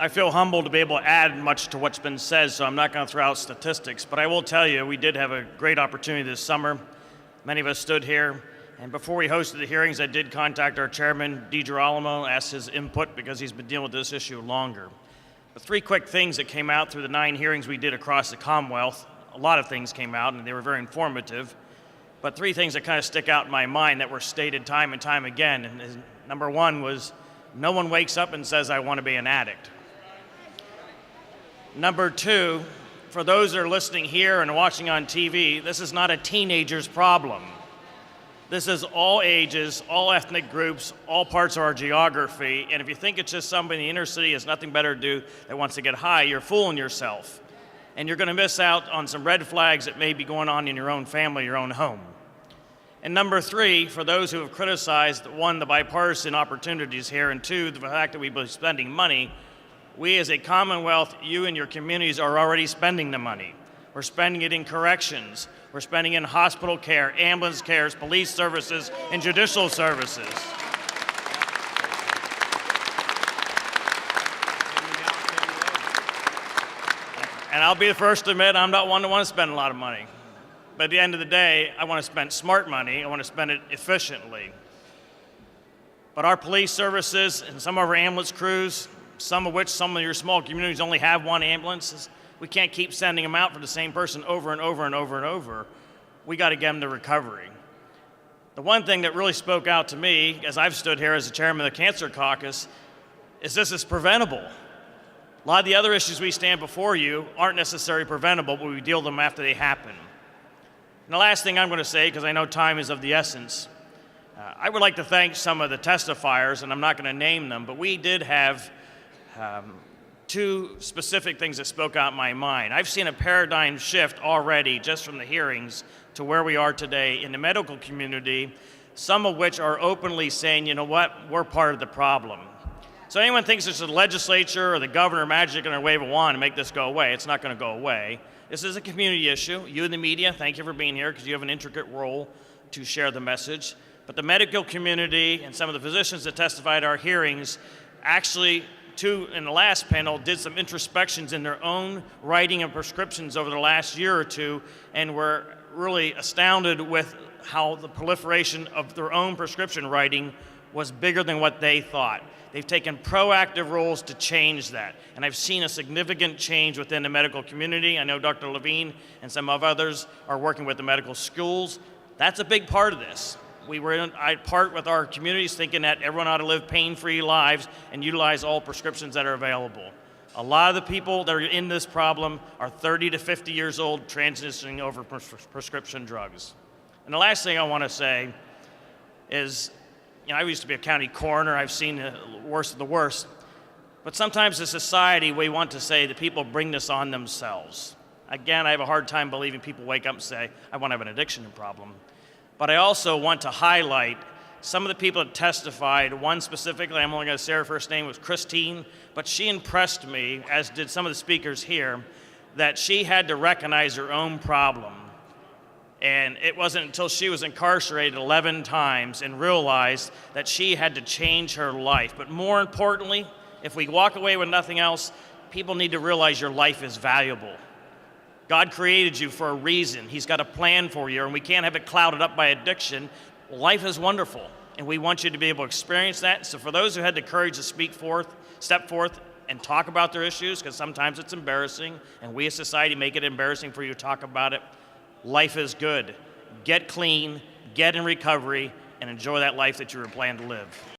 I feel humbled to be able to add much to what's been said, so I'm not going to throw out statistics, but I will tell you we did have a great opportunity this summer. Many of us stood here, and before we hosted the hearings, I did contact our chairman, DiGirolamo, ask his input because he's been dealing with this issue longer. But three quick things that came out through the 9 hearings we did across the Commonwealth. A lot of things came out, and they were very informative. But 3 things that kind of stick out in my mind that were stated time and time again. And number 1 was, no one wakes up and says, I want to be an addict. Number 2, for those that are listening here and watching on TV, this is not a teenager's problem. This is all ages, all ethnic groups, all parts of our geography, and if you think it's just somebody in the inner city has nothing better to do that wants to get high, you're fooling yourself. And you're going to miss out on some red flags that may be going on in your own family, your own home. And number 3, for those who have criticized, 1, the bipartisan opportunities here, and 2, the fact that we've been spending money, we as a Commonwealth, you and your communities are already spending the money. We're spending it in corrections. We're spending it in hospital care, ambulance cares, police services, and judicial services. And I'll be the first to admit I'm not one that wants to spend a lot of money. But at the end of the day, I want to spend smart money. I want to spend it efficiently. But our police services and some of our ambulance crews, some of your small communities only have 1 ambulance. We can't keep sending them out for the same person over and over and over and over. We got to get them to recovery. The one thing that really spoke out to me, as I've stood here as the chairman of the Cancer Caucus, is this is preventable. A lot of the other issues we stand before you aren't necessarily preventable, but we deal with them after they happen. And the last thing I'm going to say, because I know time is of the essence, I would like to thank some of the testifiers, and I'm not going to name them, but we did have 2 specific things that spoke out in my mind. I've seen a paradigm shift already just from the hearings to where we are today in the medical community, some of which are openly saying, you know what, we're part of the problem. So anyone thinks it's the legislature or the governor magically going to wave a wand and make this go away, it's not going to go away. This is a community issue. You in the media, thank you for being here because you have an intricate role to share the message. But the medical community and some of the physicians that testified at our hearings actually, 2 in the last panel, did some introspections in their own writing and prescriptions over the last year or 2, and were really astounded with how the proliferation of their own prescription writing was bigger than what they thought. They've taken proactive roles to change that, and I've seen a significant change within the medical community. I know Dr. Levine and some of others are working with the medical schools. That's a big part of this. We were in part with our communities thinking that everyone ought to live pain-free lives and utilize all prescriptions that are available. A lot of the people that are in this problem are 30 to 50 years old transitioning over prescription drugs. And the last thing I want to say is, I used to be a county coroner. I've seen the worst of the worst. But sometimes as a society, we want to say that people bring this on themselves. Again, I have a hard time believing people wake up and say, I want to have an addiction problem. But I also want to highlight some of the people that testified. One specifically, I'm only going to say her first name, was Christine, but she impressed me, as did some of the speakers here, that she had to recognize her own problem. And it wasn't until she was incarcerated 11 times and realized that she had to change her life. But more importantly, if we walk away with nothing else, people need to realize your life is valuable. God created you for a reason. He's got a plan for you, and we can't have it clouded up by addiction. Life is wonderful, and we want you to be able to experience that. So for those who had the courage to step forth and talk about their issues, because sometimes it's embarrassing, and we as society make it embarrassing for you to talk about it, life is good. Get clean, get in recovery, and enjoy that life that you were planned to live.